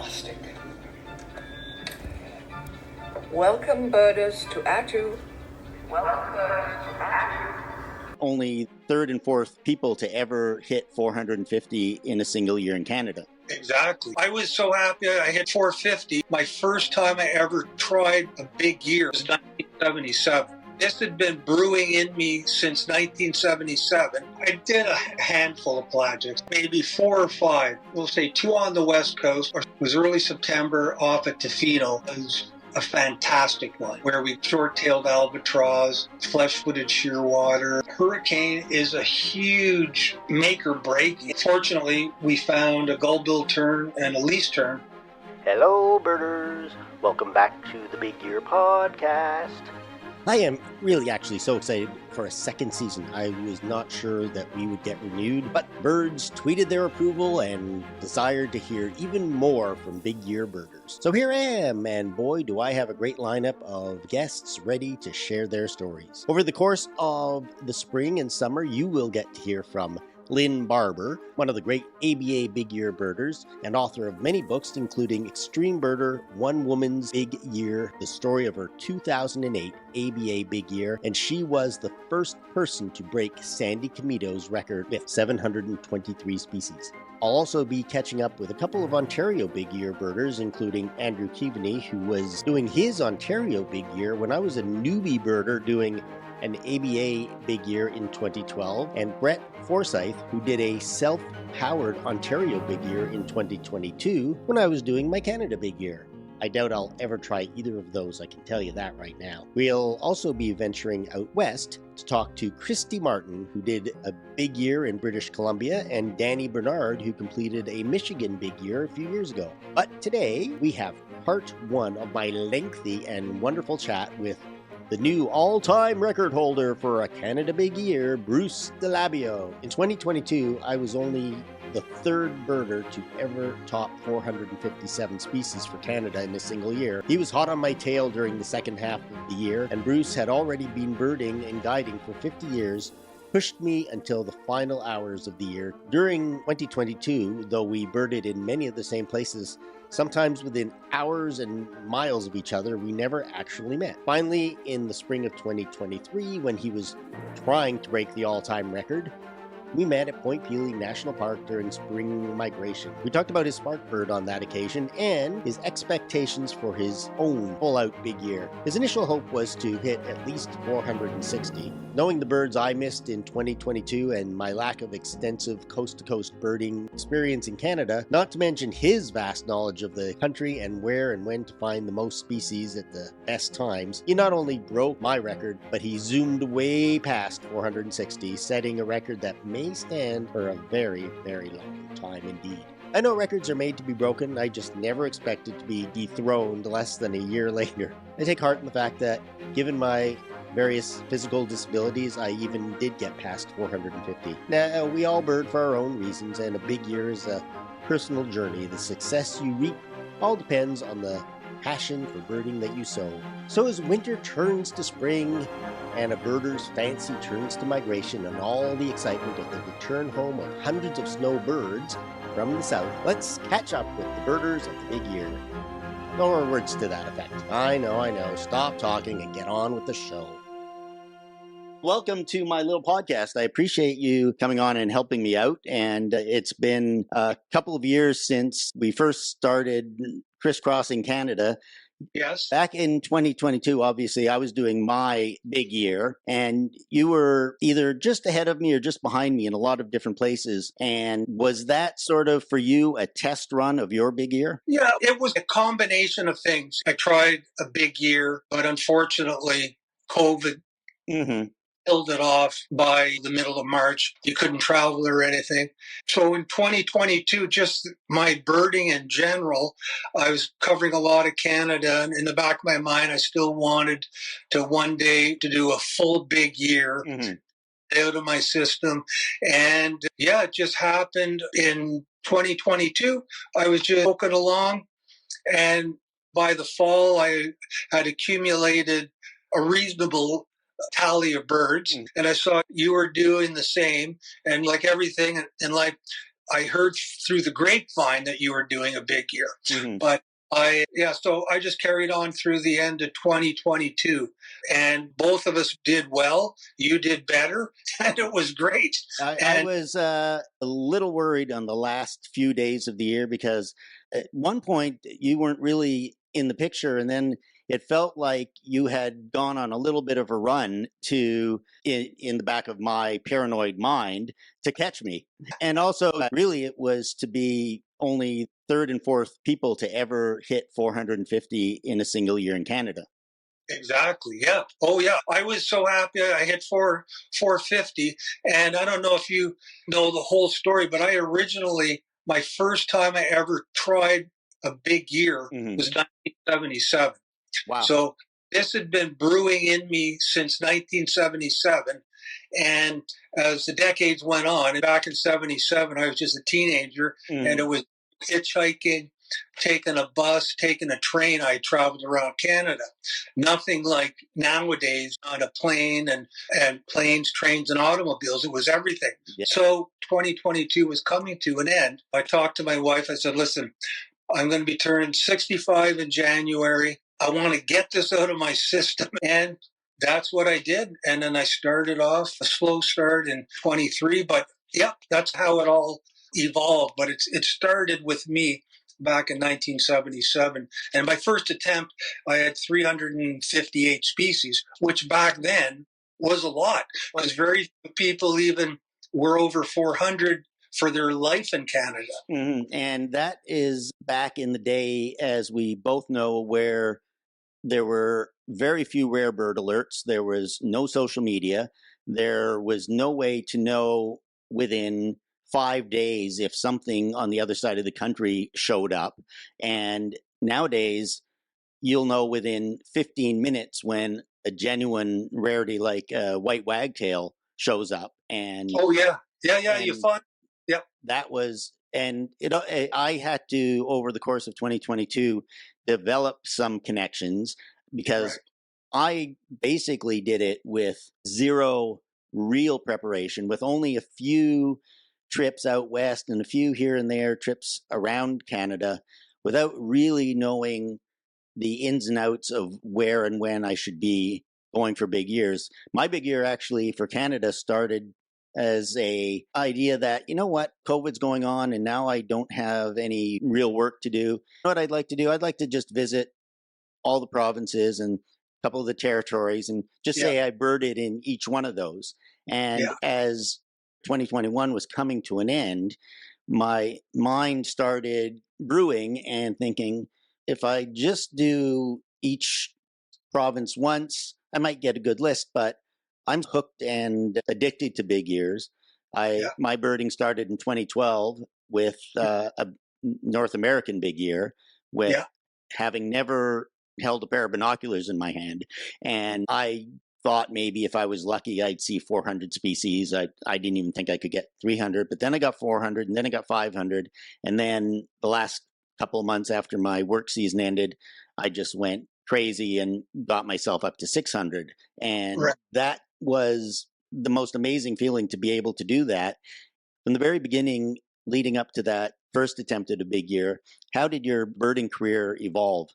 Fantastic. Welcome, birders, to Atu. Welcome, birders, to Atu. Only third and fourth people to ever hit 450 in a single year in Canada. Exactly. I was so happy I hit 450. My first time I ever tried a big year was 1977. This had been brewing in me since 1977. I did a handful of projects, maybe 4 or 5. We'll say 2 on the West Coast. It was early September off at Tofino. It was a fantastic one where we short-tailed albatross, flesh-footed shearwater. Hurricane is a huge make or break. Fortunately, we found a gull-bill tern and a least tern. Hello, birders. Welcome back to the Big Year Podcast. I am really actually so excited for a second season. I was not sure that we would get renewed, but birds tweeted their approval and desired to hear even more from Big Year birders. So here I am, and boy, do I have a great lineup of guests ready to share their stories. Over the course of the spring and summer, you will get to hear from Lynn Barber, one of the great ABA Big Year birders and author of many books, including Extreme Birder, One Woman's Big Year, the story of her 2008 ABA Big Year, and she was the first person to break Sandy Komito's record with 723 species. I'll also be catching up with a couple of Ontario Big Year birders, including Andrew Keaveny, who was doing his Ontario Big Year when I was a newbie birder doing an ABA Big Year in 2012, and Brett Forsyth, who did a self-powered Ontario Big Year in 2022 when I was doing my Canada Big Year. I doubt I'll ever try either of those, I can tell you that right now. We'll also be venturing out west to talk to Christy Martin, who did a Big Year in British Columbia, and Danny Bernard, who completed a Michigan Big Year a few years ago. But today, we have part 1 of my lengthy and wonderful chat with the new all-time record holder for a Canada Big Year, Bruce de Labio. In 2022, I was only the 3rd birder to ever top 457 species for Canada in a single year. He was hot on my tail during the second half of the year, and Bruce had already been birding and guiding for 50 years, pushed me until the final hours of the year. During 2022, though we birded in many of the same places, sometimes within hours and miles of each other, we never actually met. Finally, in the spring of 2023, when he was trying to break the all-time record, we met at Point Pelee National Park during spring migration. We talked about his spark bird on that occasion and his expectations for his own full-out big year. His initial hope was to hit at least 460. Knowing the birds I missed in 2022 and my lack of extensive coast-to-coast birding experience in Canada, not to mention his vast knowledge of the country and where and when to find the most species at the best times, he not only broke my record, but he zoomed way past 460, setting a record that may stand for a very, very long time indeed. I know records are made to be broken. I just never expected to be dethroned less than a year later. I take heart in the fact that, given my various physical disabilities, I even did get past 450. Now, we all bird for our own reasons, and a big year is a personal journey. The success you reap all depends on the passion for birding that you sow. So as winter turns to spring and a birder's fancy turns to migration and all the excitement of the return home of hundreds of snowbirds from the south, let's catch up with the birders of the big year. No more words to that effect. I know. Stop talking and get on with the show. Welcome to my little podcast. I appreciate you coming on and helping me out. And it's been a couple of years since we first started crisscrossing Canada. Yes. Back in 2022, obviously, I was doing my big year, and you were either just ahead of me or just behind me in a lot of different places. And was that sort of, for you, a test run of your big year? Yeah, it was a combination of things. I tried a big year, but unfortunately, COVID killed it off by the middle of March. You couldn't travel or anything. So in 2022, just my birding in general, I was covering a lot of Canada, and in the back of my mind, I still wanted to one day to do a full big year out of my system. And yeah, it just happened in 2022. I was just poking along, and by the fall, I had accumulated a reasonable tally of birds, and I saw you were doing the same. And like everything in life, I heard through the grapevine that you were doing a big year. Mm-hmm. But so I just carried on through the end of 2022, and both of us did well. You did better, and it was great. I was a little worried on the last few days of the year because at one point you weren't really in the picture, and then it felt like you had gone on a little bit of a run in the back of my paranoid mind to catch me. And also, really, it was to be only third and fourth people to ever hit 450 in a single year in Canada. Exactly. Yeah. Oh, yeah. I was so happy. I hit 450, and I don't know if you know the whole story, but my first time I ever tried a big year was 1977. Wow. So this had been brewing in me since 1977. And as the decades went on, and back in 77, I was just a teenager, and it was hitchhiking, taking a bus, taking a train. I traveled around Canada. Nothing like nowadays on a plane and planes, trains, and automobiles. It was everything. Yeah. So 2022 was coming to an end. I talked to my wife. I said, listen, I'm going to be turning 65 in January. I want to get this out of my system. And that's what I did. And then I started off a slow start in 23. But yeah, that's how it all evolved. But it started with me back in 1977. And my first attempt, I had 358 species, which back then was a lot because very few people even were over 400 for their life in Canada. Mm-hmm. And that is back in the day, as we both know, where there were very few rare bird alerts. There was no social media. There was no way to know within 5 days if something on the other side of the country showed up. And nowadays, you'll know within 15 minutes when a genuine rarity like a white wagtail shows up. And oh yeah, you find. Yep. That was, and I had to, over the course of 2022, develop some connections because I basically did it with zero real preparation, with only a few trips out west and a few here and there trips around Canada, without really knowing the ins and outs of where and when I should be going for big years. My big year actually for Canada started as a idea that, you know what, COVID's going on and now I don't have any real work to do. You know what I'd like to do? I'd like to just visit all the provinces and a couple of the territories and just say I birded in each one of those. And as 2021 was coming to an end, my mind started brewing and thinking, if I just do each province once, I might get a good list, but I'm hooked and addicted to big years. My birding started in 2012 with a North American big year, with having never held a pair of binoculars in my hand. And I thought maybe if I was lucky, I'd see 400 species. I didn't even think I could get 300, but then I got 400 and then I got 500. And then the last couple of months after my work season ended, I just went crazy and got myself up to 600. And that was the most amazing feeling to be able to do that. From the very beginning, leading up to that first attempt at a big year, how did your birding career evolve?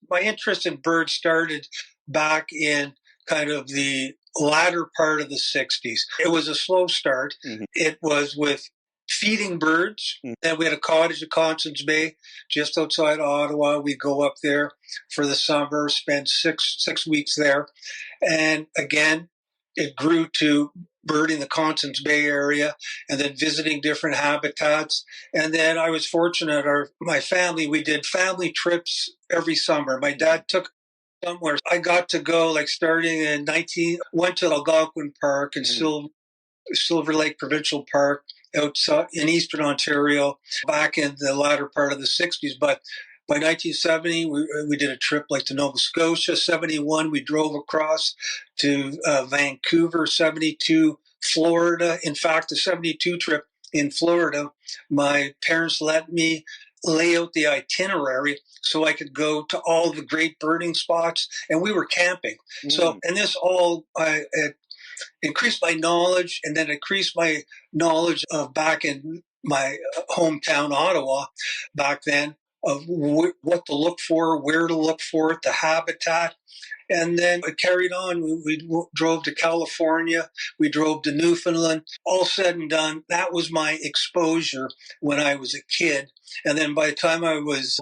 My interest in birds started back in kind of the latter part of the 60s. It was a slow start. It was with feeding birds. Then we had a cottage at Constance Bay, just outside Ottawa. We'd go up there for the summer, spend six weeks there. And again, it grew to birding the Constance Bay area and then visiting different habitats. And then I was fortunate, my family, we did family trips every summer. My dad took somewhere. I got to go, like starting in went to Algonquin Park and Silver Lake Provincial Park outside in Eastern Ontario back in the latter part of the 60s. But by 1970, we did a trip like to Nova Scotia. 71, we drove across to Vancouver. 72, Florida. In fact, the 72 trip in Florida, my parents let me lay out the itinerary so I could go to all the great birding spots, and we were camping. So, and this all it increased my knowledge, and then increased my knowledge of back in my hometown, Ottawa, back then, of what to look for, where to look for it, the habitat. And then it carried on. We drove to California. We drove to Newfoundland. All said and done, that was my exposure when I was a kid. And then by the time I was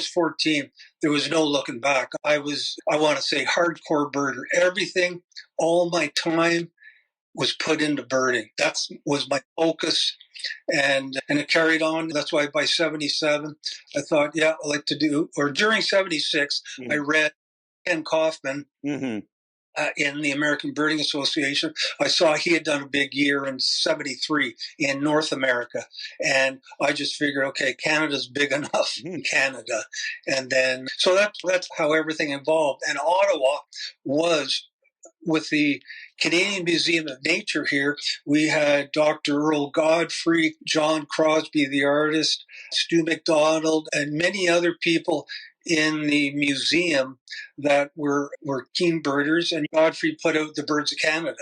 14, there was no looking back. I want to say, hardcore birder. Everything, all my time was put into birding. That was my focus. And it carried on. That's why by 77, I thought, yeah, I'd like to do, or during 76, I read Ken Kaufman in the American Birding Association. I saw he had done a big year in 73 in North America. And I just figured, okay, Canada's big enough in Canada. And then, so that's how everything evolved. And Ottawa was, with the Canadian Museum of Nature here, we had Dr. Earl Godfrey, John Crosby, the artist, Stu McDonald, and many other people in the museum that were keen birders. And Godfrey put out the Birds of Canada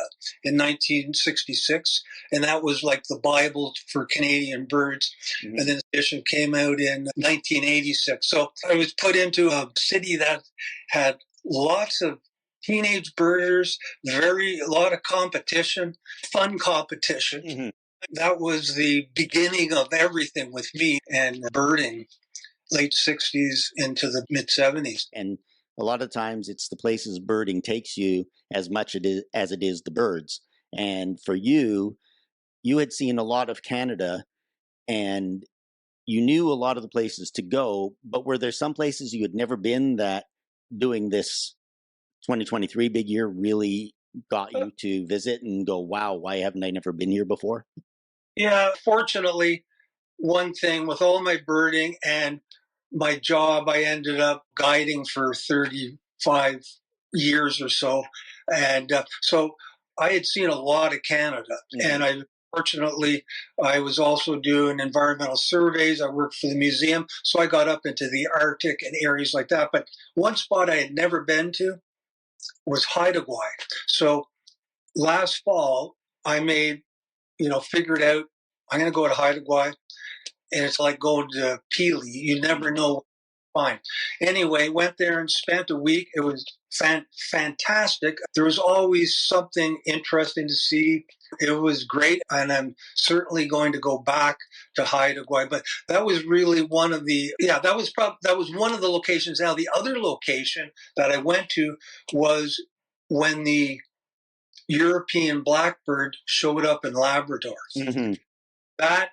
in 1966, and that was like the Bible for Canadian birds. And then the edition came out in 1986. So I was put into a city that had lots of teenage birders, a lot of competition, fun competition. That was the beginning of everything with me and birding, late 60s into the mid 70s. And a lot of times it's the places birding takes you as much as it is the birds. And for you had seen a lot of Canada and you knew a lot of the places to go, but were there some places you had never been that doing this 2023 big year really got you to visit and go, wow, why haven't I never been here before? Yeah, fortunately, one thing with all my birding and my job, I ended up guiding for 35 years or so. And so I had seen a lot of Canada. And fortunately, I was also doing environmental surveys. I worked for the museum. So I got up into the Arctic and areas like that. But one spot I had never been to was Haida Gwaii. So last fall, I figured out I'm going to go to Haida Gwaii, and it's like going to Peely. You never know. Fine. Anyway, went there and spent a week. It was fantastic. There was always something interesting to see. It was great, and I'm certainly going to go back to Haida Gwaii. But that was really one of the that was one of the locations. Now the other location that I went to was when the European blackbird showed up in Labrador. That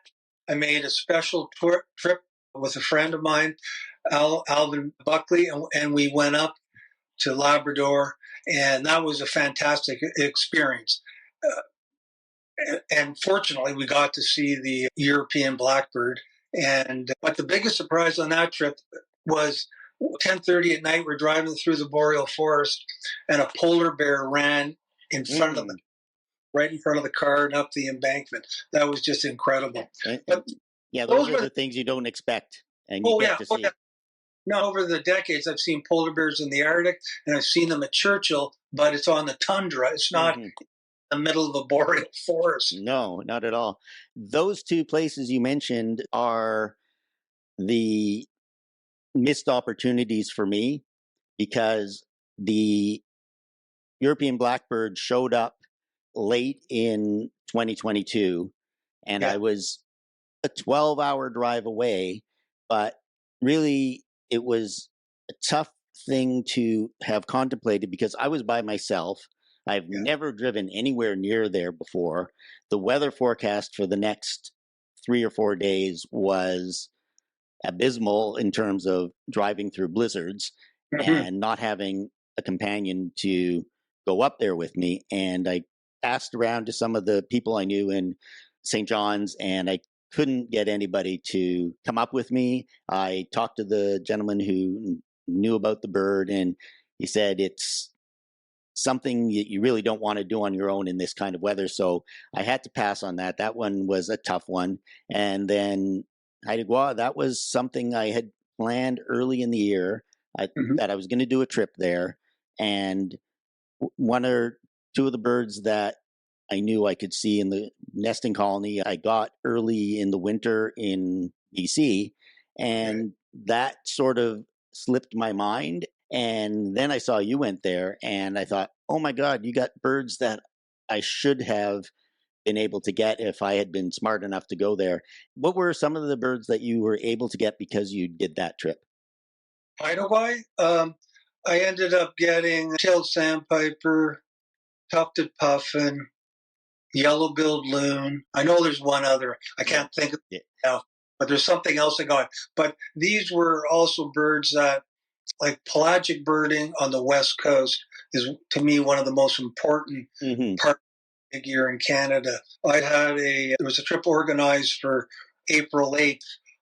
I made a special trip with a friend of mine, Alvin Buckley, and we went up to Labrador, and that was a fantastic experience. And fortunately, we got to see the European blackbird. But the biggest surprise on that trip was 10:30 at night. We're driving through the boreal forest, and a polar bear ran in front of right in front of the car and up the embankment. That was just incredible. But those are the things you don't expect, and you get to see. No, over the decades, I've seen polar bears in the Arctic, and I've seen them at Churchill, but it's on the tundra. It's not in the middle of a boreal forest. No, not at all. Those two places you mentioned are the missed opportunities for me, because the European blackbird showed up late in 2022, and I was a 12-hour drive away, but really it was a tough thing to have contemplated because I was by myself. I've never driven anywhere near there before. The weather forecast for the next 3 or 4 days was abysmal in terms of driving through blizzards and not having a companion to go up there with me. And I asked around to some of the people I knew in St. John's, and I couldn't get anybody to come up with me. I talked to the gentleman who knew about the bird, and he said it's something that you really don't want to do on your own in this kind of weather. So I had to pass on that. That one was a tough one. And then Haida Gwaii, that was something I had planned early in the year that I was going to do a trip there. And one or two of the birds that I knew I could see in the nesting colony I got early in the winter in BC. And that sort of slipped my mind. And then I saw you went there and I thought, oh my God, you got birds that I should have been able to get if I had been smart enough to go there. What were some of the birds that you were able to get because you did that trip? Hideaway. I ended up getting tailed sandpiper, tufted puffin, yellow-billed loon. I know there's one other. I can't think of it now, but there's something else I got. But these were also birds that, like pelagic birding on the West Coast, is to me one of the most important parts of the year in Canada. There was a trip organized for April 8th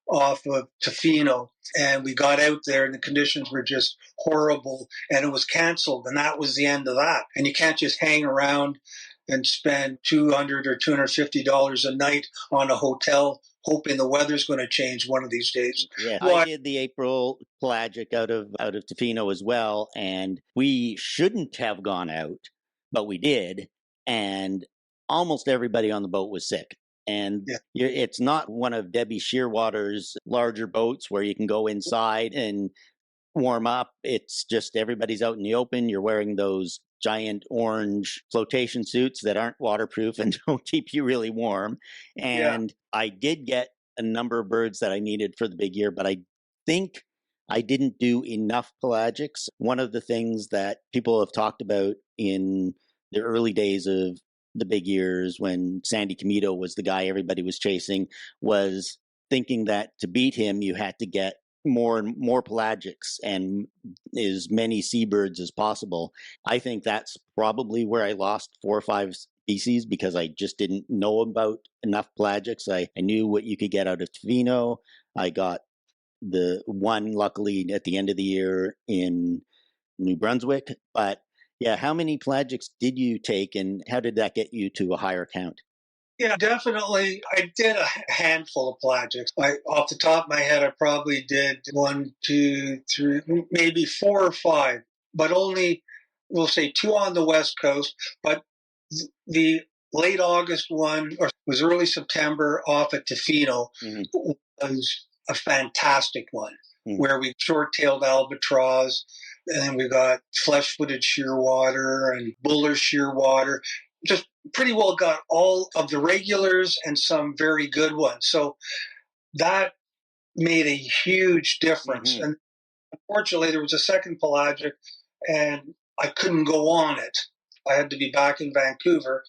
off of Tofino, and we got out there and the conditions were just horrible and it was canceled, and that was the end of that. And you can't just hang around and spend $200 or $250 a night on a hotel hoping the weather's going to change one of these days. Yeah, I did the April pelagic out of Tofino as well, and we shouldn't have gone out, but we did, and almost everybody on the boat was sick. And it's not one of Debbie Shearwater's larger boats where you can go inside and warm up. It's just everybody's out in the open. You're wearing those giant orange flotation suits that aren't waterproof and don't keep you really warm. And I did get a number of birds that I needed for the big year, but I think I didn't do enough pelagics. One of the things that people have talked about in the early days of the big years when Sandy Komito was the guy everybody was chasing was thinking that to beat him, you had to get more and more pelagics and as many seabirds as possible. I think that's probably where I lost 4 or 5 species because I just didn't know about enough pelagics. I knew what you could get out of Tofino. I got the one, luckily, at the end of the year in New Brunswick. But yeah, how many pelagics did you take and how did that get you to a higher count? Yeah, definitely. I did a handful of pelagics. Off the top of my head, I probably did 1, 2, 3, maybe 4 or 5, but only, we'll say 2 on the West Coast. But the late August one, or was early September off at Tofino, was a fantastic one, where we short-tailed albatross, and we got flesh-footed shearwater and buller shearwater. Just pretty well got all of the regulars and some very good ones. So that made a huge difference. And unfortunately, there was a second pelagic, and I couldn't go on it. I had to be back in Vancouver,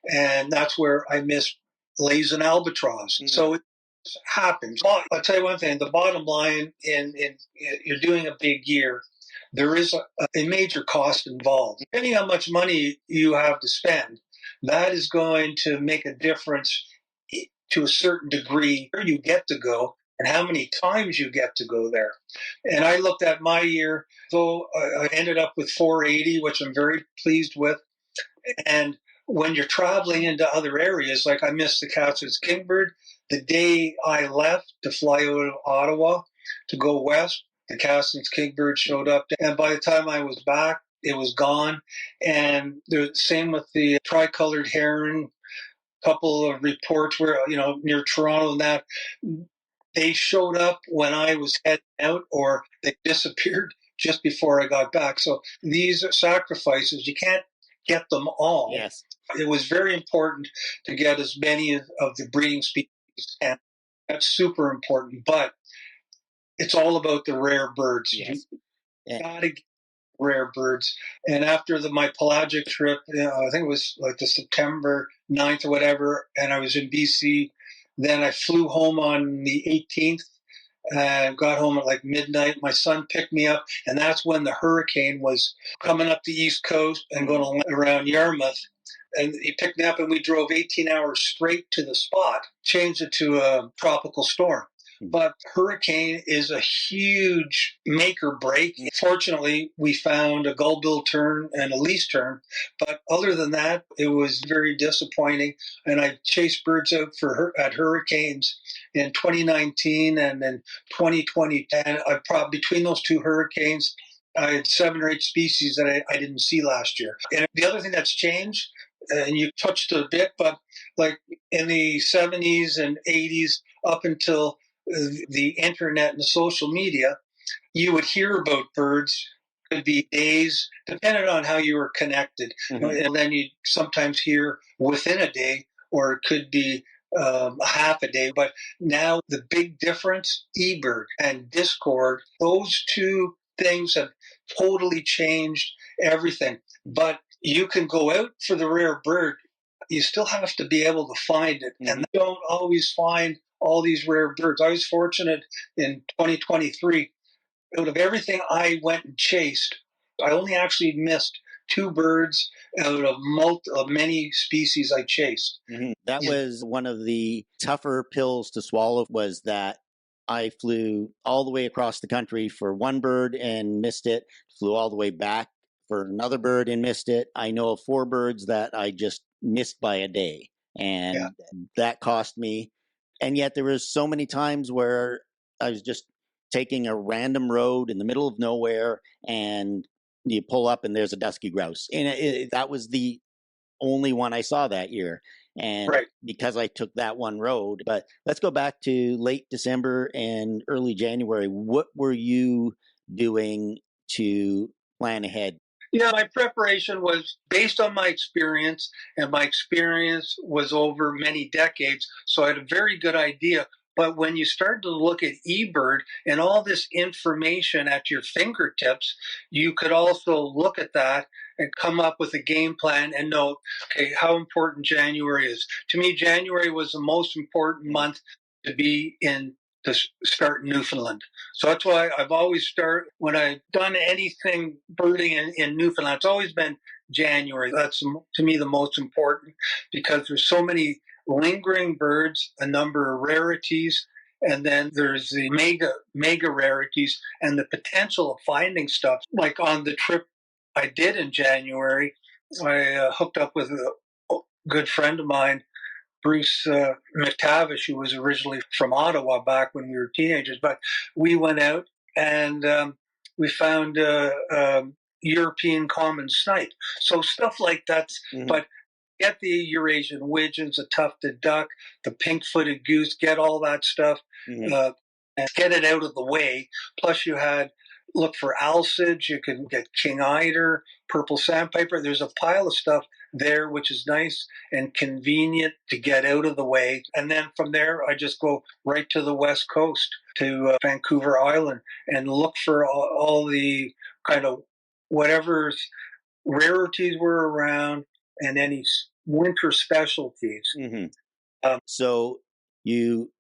and that's where I missed lays and albatross. So it happens. I'll tell you one thing. The bottom line, in you're doing a big year, there is a major cost involved. Depending on how much money you have to spend, that is going to make a difference to a certain degree where you get to go and how many times you get to go there. And I looked at my year, though I ended up with 480, which I'm very pleased with. And when you're traveling into other areas, like I missed the Cassidy's Kingbird, the day I left to fly out of Ottawa to go west, the Cassidy's Kingbird showed up. And by the time I was back, it was gone. And the same with the tricolored heron, couple of reports where, near Toronto and that, they showed up when I was heading out or they disappeared just before I got back. So these are sacrifices. You can't get them all. Yes. It was very important to get as many of the breeding species, and that's super important. But it's all about the rare birds. Yes. You got to get rare birds. And after my pelagic trip, I think it was like the September 9th or whatever, and I was in BC. Then I flew home on the 18th and got home at like midnight. My son picked me up, and that's when the hurricane was coming up the East Coast and going around Yarmouth. And he picked me up, and we drove 18 hours straight to the spot, changed it to a tropical storm. But hurricane is a huge make or break. Fortunately, we found a gull-bill tern and a lease tern. But other than that, it was very disappointing. And I chased birds out at hurricanes in 2019 and then 2020. And between those 2 hurricanes, I had 7 or 8 species that I didn't see last year. And the other thing that's changed, and you touched it a bit, but like in the 70s and 80s, up until the internet and the social media, you would hear about birds. Could be days, depending on how you were connected. And then you sometimes hear within a day, or it could be a half a day. But now the big difference, eBird and Discord, those two things have totally changed everything. But you can go out for the rare bird. You still have to be able to find it. And you don't always find all these rare birds. I was fortunate in 2023. Out of everything I went and chased, I only actually missed 2 birds out of many species I chased. That was one of the tougher pills to swallow, was that I flew all the way across the country for one bird and missed it, flew all the way back for another bird and missed it. I know of 4 birds that I just missed by a day, and that cost me. And yet there was so many times where I was just taking a random road in the middle of nowhere, and you pull up and there's a dusky grouse. And that was the only one I saw that year. And because I took that one road. But let's go back to late December and early January. What were you doing to plan ahead? Yeah, my preparation was based on my experience, and my experience was over many decades. So I had a very good idea. But when you start to look at eBird and all this information at your fingertips, you could also look at that and come up with a game plan and know, okay, how important January is. To me, January was the most important month to be in, to start in Newfoundland. So that's why I've always started, when I've done anything birding in Newfoundland, it's always been January. That's, to me, the most important, because there's so many lingering birds, a number of rarities, and then there's the mega rarities and the potential of finding stuff. Like on the trip I did in January, I hooked up with a good friend of mine, Bruce McTavish, who was originally from Ottawa back when we were teenagers. But we went out and we found European common snipe. So stuff like that. But get the Eurasian widgeons, the tufted duck, the pink-footed goose, get all that stuff, and get it out of the way. Plus you had, look for alcids, you can get king eider, purple sandpiper. There's a pile of stuff there, which is nice and convenient to get out of the way. And then from there, I just go right to the west coast, to Vancouver Island, and look for all the kind of whatever rarities were around, and any winter specialties. So you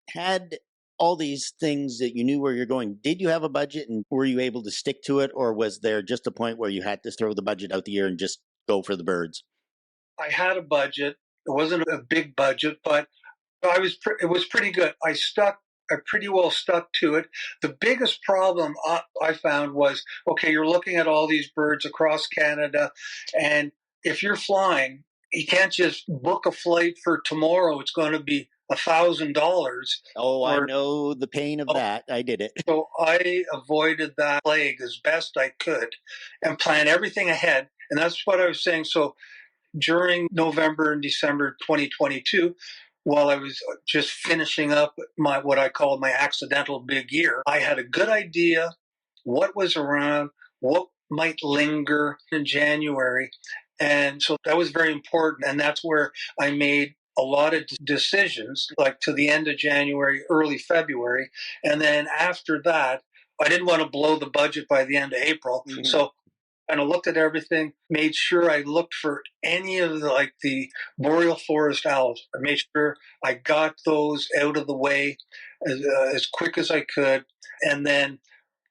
had all these things that you knew where you're going. Did you have a budget, and were you able to stick to it, or was there just a point where you had to throw the budget out the year and just go for the birds? I had a budget. It wasn't a big budget, but it was pretty good. I pretty well stuck to it. The biggest problem I found was, okay, you're looking at all these birds across Canada, and if you're flying, you can't just book a flight for tomorrow. It's going to be $1,000. Oh, I know the pain of that. I did it. So I avoided that plague as best I could and plan everything ahead. And that's what I was saying. So during November and December 2022, while I was just finishing up what I call my accidental big year, I had a good idea what was around, what might linger in January. And so that was very important. And that's where I made a lot of decisions, like to the end of January, early February. And then after that, I didn't want to blow the budget by the end of April. So I looked at everything, made sure I looked for any of the boreal forest owls. I made sure I got those out of the way as quick as I could. And then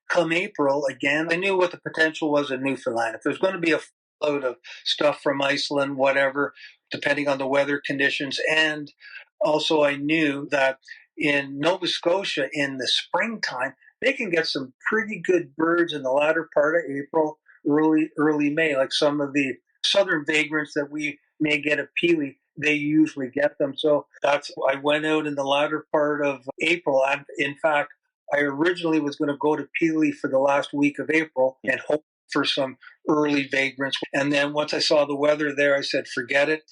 come April, again, I knew what the potential was in Newfoundland. If there's going to be a load of stuff from Iceland, whatever, depending on the weather conditions. And also I knew that in Nova Scotia in the springtime, they can get some pretty good birds in the latter part of April, early May, like some of the southern vagrants that we may get at Peely, they usually get them. So I went out in the latter part of April. And in fact, I originally was going to go to Peely for the last week of April and hope for some early vagrants. And then once I saw the weather there, I said, forget it.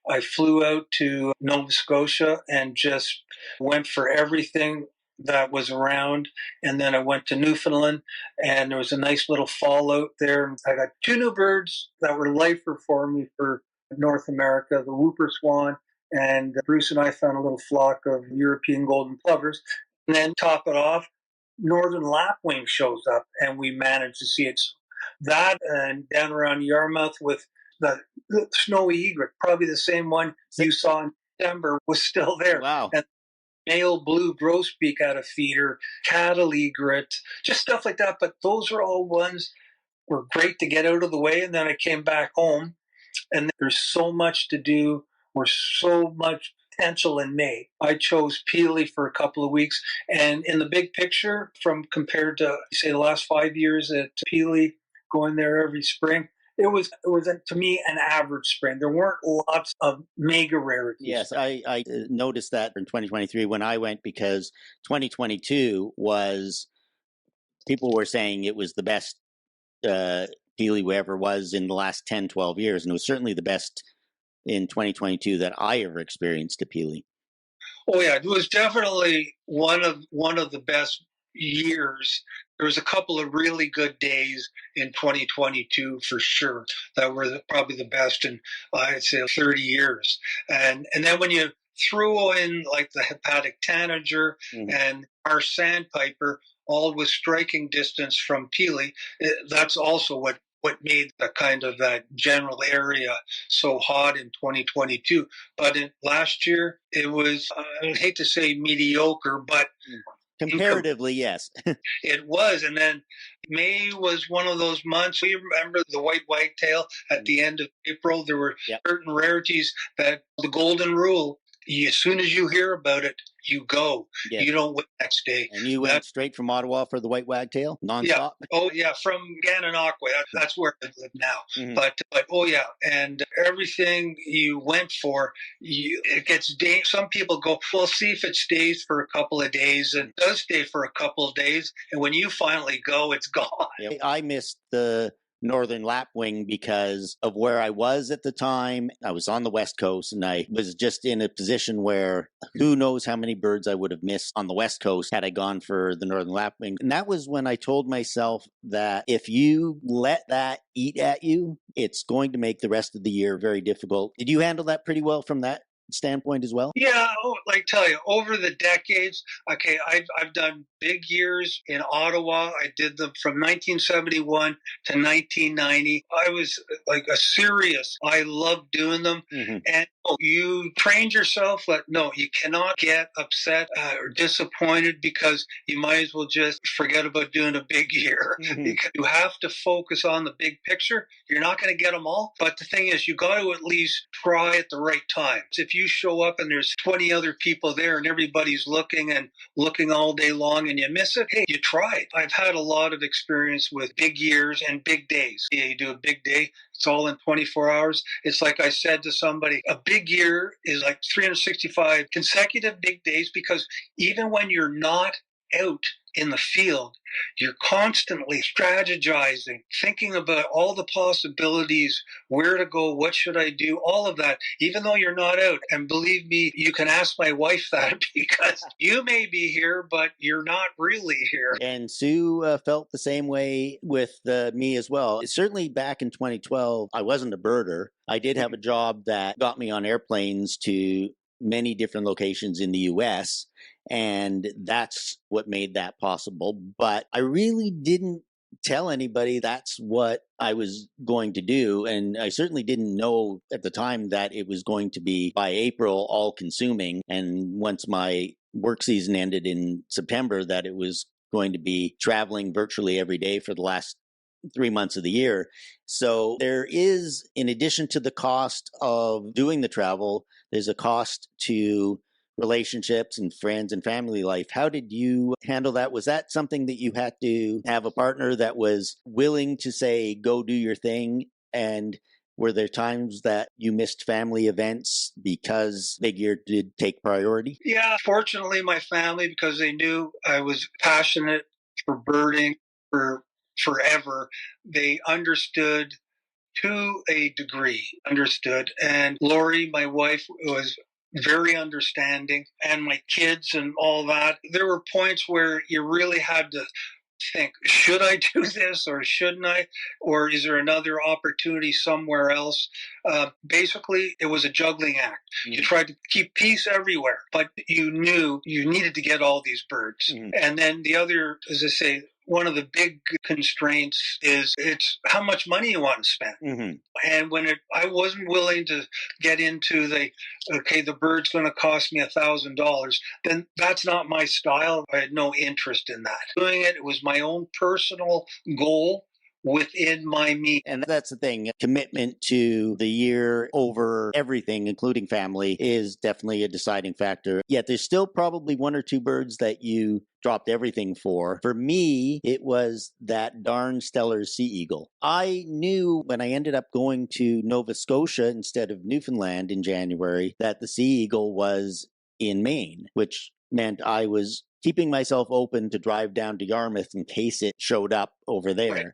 I flew out to Nova Scotia and just went for everything that was around. And then I went to Newfoundland, and there was a nice little fallout there. I got 2 new birds that were lifer for me for North America, the whooper swan, and Bruce and I found a little flock of European golden plovers. And then top it off, northern lapwing shows up, and we managed to see it. That and down around Yarmouth with the snowy egret, probably the same one you saw in December, was still there. Wow. And male blue grosbeak out of feeder, cattle egret, just stuff like that. But those are all ones were great to get out of the way. And then I came back home, and there's so much to do. We're so much potential in May. I chose Peely for a couple of weeks, and in the big picture, from compared to say the last 5 years at Peely, going there every spring, it was to me an average spring. There weren't lots of mega rarities. Yes, I noticed that in 2023 when I went, because 2022 was, people were saying it was the best Peely ever was in the last 10, 12 years. And it was certainly the best in 2022 that I ever experienced a Peely. Oh yeah, it was definitely one of the best years. There was a couple of really good days in 2022 for sure that were probably the best in, I'd say, 30 years. And then when you threw in like the hepatic tanager and our sandpiper, all with striking distance from Peely, that's also what made the kind of that general area so hot in 2022. But last year, it was, I hate to say mediocre, but comparatively, yes. It was. And then May was one of those months. We remember the white wagtail at the end of April. There were certain rarities that the golden rule, as soon as you hear about it, you go. Yes. You don't wait next day. And you went straight from Ottawa for the white wagtail, nonstop? Yeah. Oh, yeah, from Gananoque. That's where I live now. But oh, yeah, and everything you went for, it gets some people go, well, see if it stays for a couple of days, and it does stay for a couple of days, and when you finally go, it's gone. Yeah. I missed the northern lapwing because of where I was at the time. I was on the West Coast, and I was just in a position where who knows how many birds I would have missed on the West Coast had I gone for the northern lapwing. And that was when I told myself that if you let that eat at you, it's going to make the rest of the year very difficult. Did you handle that pretty well from that standpoint as well? Yeah, like tell you, over the decades, okay, I've done big years in Ottawa. I did them from 1971 to 1990. I was like a serious, I loved doing them. And you trained yourself that, no, you cannot get upset or disappointed because you might as well just forget about doing a big year. Because you have to focus on the big picture. You're not going to get them all. But the thing is, you got to at least try at the right time. If you show up and there's 20 other people there and everybody's looking all day long and you miss it, hey, you tried. I've had a lot of experience with big years and big days. Yeah, you do a big day, it's all in 24 hours. It's like I said to somebody, a big year is like 365 consecutive big days, because even when you're not out in the field, you're constantly strategizing, thinking about all the possibilities, where to go, what should I do, all of that, even though you're not out. And believe me, you can ask my wife that, because you may be here, but you're not really here. And Sue felt the same way with me as well. Certainly back in 2012, I wasn't a birder. I did have a job that got me on airplanes to many different locations in the U.S., and that's what made that possible. But I really didn't tell anybody that's what I was going to do. And I certainly didn't know at the time that it was going to be, by April, all consuming. And once my work season ended in September, that it was going to be traveling virtually every day for the last 3 months of the year. So there is, in addition to the cost of doing the travel, there's a cost to relationships and friends and family life. How did you handle that? Was that something that you had to have a partner that was willing to say, go do your thing? And were there times that you missed family events because Big Year did take priority? Yeah, fortunately, my family, because they knew I was passionate for birding, for forever. They understood to a degree, and Lori, my wife, was very understanding, and my kids and all that. There were points where you really had to think, should I do this or shouldn't I? Or is there another opportunity somewhere else? Basically, it was a juggling act. You tried to keep peace everywhere, but you knew you needed to get all these birds. And then the other, as I say, one of the big constraints is it's how much money you want to spend. And when I wasn't willing to get into the bird's going to cost me $1,000, then that's not my style. I had no interest in that. Doing it was my own personal goal within my means. And that's the thing. Commitment to the year over everything, including family, is definitely a deciding factor. Yet there's still probably one or two birds that you dropped everything for. For me, it was that darn stellar sea eagle. I knew when I ended up going to Nova Scotia instead of Newfoundland in January that the sea eagle was in Maine, which meant I was keeping myself open to drive down to Yarmouth in case it showed up over there. Right.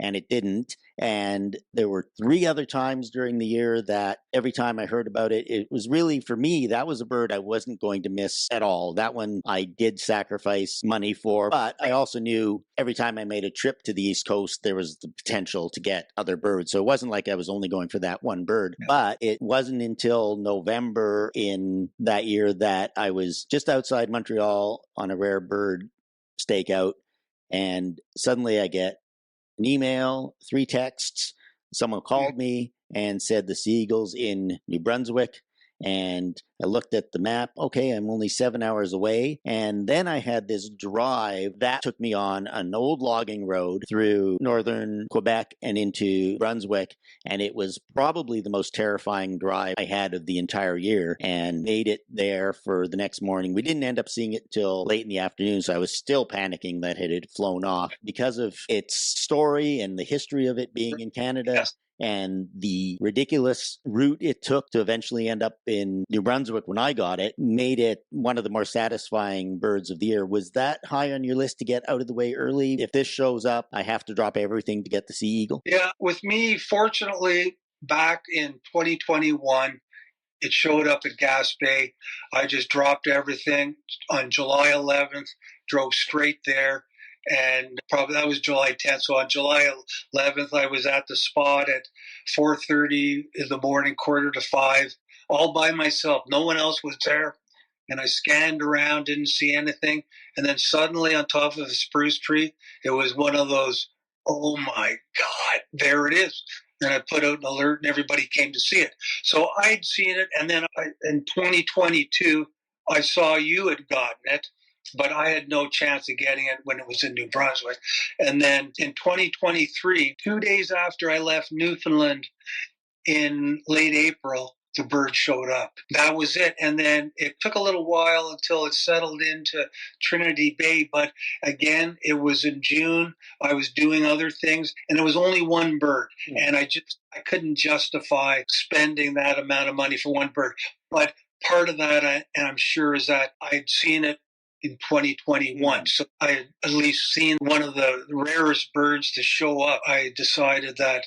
And it didn't. And there were 3 other times during the year that every time I heard about it, it was really, for me, that was a bird I wasn't going to miss at all. That one I did sacrifice money for, but I also knew every time I made a trip to the East Coast, there was the potential to get other birds. So it wasn't like I was only going for that one bird, but it wasn't until November in that year that I was just outside Montreal on a rare bird stakeout. And suddenly I get an email, 3 texts. Someone called me and said the sea eagle's in New Brunswick. And I looked at the map. Okay, I'm only 7 hours away. And then I had this drive that took me on an old logging road through northern Quebec and into Brunswick. And it was probably the most terrifying drive I had of the entire year, and made it there for the next morning. We didn't end up seeing it till late in the afternoon, so I was still panicking that it had flown off because of its story and the history of it being in Canada. Yes. And the ridiculous route it took to eventually end up in New Brunswick when I got it made it one of the more satisfying birds of the year. Was that high on your list to get out of the way early? If this shows up, I have to drop everything to get the sea eagle? Yeah, with me, fortunately, back in 2021, it showed up at Gaspé. I just dropped everything on July 11th, drove straight there. And probably that was July 10th. So on July 11th, I was at the spot at 4:30 in the morning, 4:45, all by myself. No one else was there. And I scanned around, didn't see anything. And then suddenly on top of a spruce tree, it was one of those, oh my God, there it is. And I put out an alert and everybody came to see it. So I'd seen it. And then in 2022, I saw you had gotten it, but I had no chance of getting it when it was in New Brunswick. And then in 2023, 2 days after I left Newfoundland in late April, the bird showed up. That was it. And then it took a little while until it settled into Trinity Bay. But again, it was in June. I was doing other things, and it was only one bird. And I couldn't justify spending that amount of money for one bird. But part of that, and I'm sure, is that I'd seen it in 2021. So I had at least seen one of the rarest birds to show up. I decided that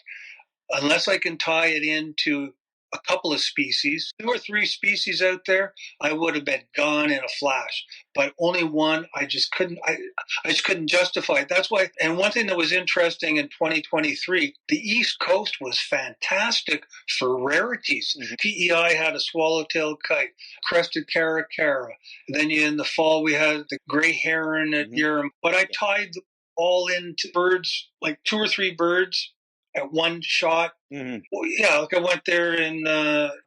unless I can tie it into a couple of species, 2 or 3 species out there, I would have been gone in a flash. But only one, I just couldn't justify it. That's why. And one thing that was interesting in 2023, the East Coast was fantastic for rarities. PEI had a swallowtail kite, crested caracara. Then in the fall, we had the gray heron at Urim. But I tied them all into birds, like 2 or 3 birds at one shot. Well, yeah, like I went there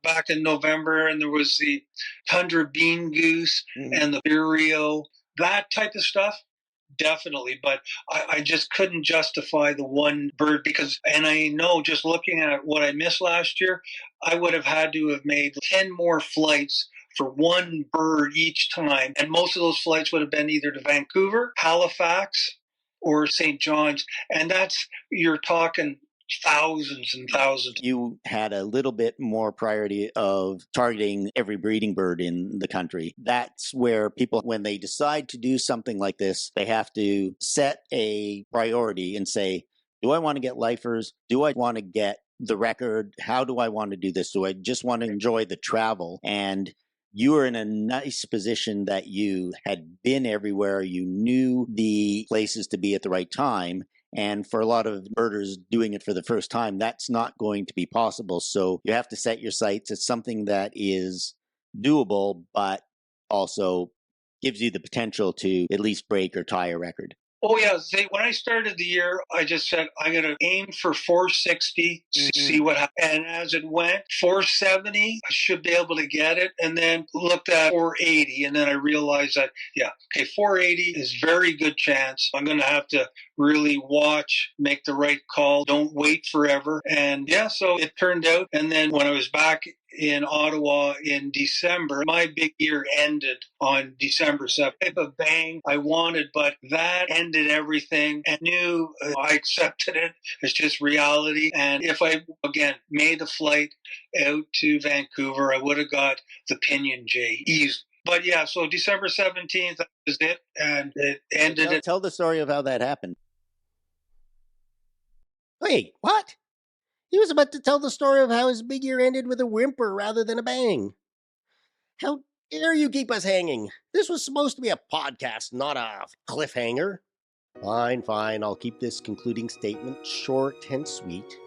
back in November, and there was the tundra bean goose and the vireo, that type of stuff. Definitely, but I just couldn't justify the one bird and I know just looking at what I missed last year, I would have had to have made 10 more flights for one bird each time. And most of those flights would have been either to Vancouver, Halifax, or St. John's. And you're talking thousands and thousands. You had a little bit more priority of targeting every breeding bird in the country. That's where people, when they decide to do something like this, they have to set a priority and say, do I want to get lifers? Do I want to get the record? How do I want to do this? Do I just want to enjoy the travel? And you were in a nice position that you had been everywhere. You knew the places to be at the right time. And for a lot of birders doing it for the first time, that's not going to be possible. So you have to set your sights. It's something that is doable, but also gives you the potential to at least break or tie a record. Oh, yeah. When I started the year, I just said, I'm going to aim for 460, see what happens. And as it went, 470, I should be able to get it. And then looked at 480. And then I realized that, 480 is very good chance. I'm going to have to really watch, make the right call. Don't wait forever. And so it turned out. And then when I was back in Ottawa in December, my big year ended on December 7th. Type of bang I wanted, but that ended everything and knew I accepted it. It's just reality. And if I, again, made the flight out to Vancouver, I would have got the Pinion Jay easy. But so December 17th, that was it. And it ended. Tell the story of how that happened. Wait, what? He was about to tell the story of how his big year ended with a whimper rather than a bang. How dare you keep us hanging? This was supposed to be a podcast, not a cliffhanger. Fine, I'll keep this concluding statement short and sweet,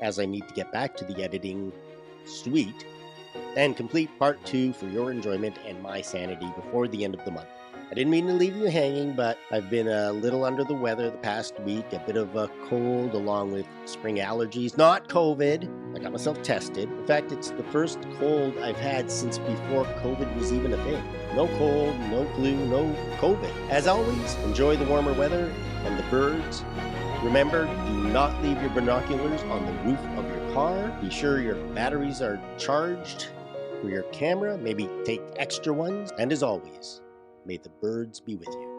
as I need to get back to the editing suite and complete part 2 for your enjoyment and my sanity before the end of the month. I didn't mean to leave you hanging, but I've been a little under the weather the past week, a bit of a cold along with spring allergies. Not COVID. I got myself tested. In fact, it's the first cold I've had since before COVID was even a thing. No cold, no flu, no COVID. As always, enjoy the warmer weather and the birds. Remember, do not leave your binoculars on the roof of your car. Be sure your batteries are charged for your camera. Maybe take extra ones. And as always, may the birds be with you.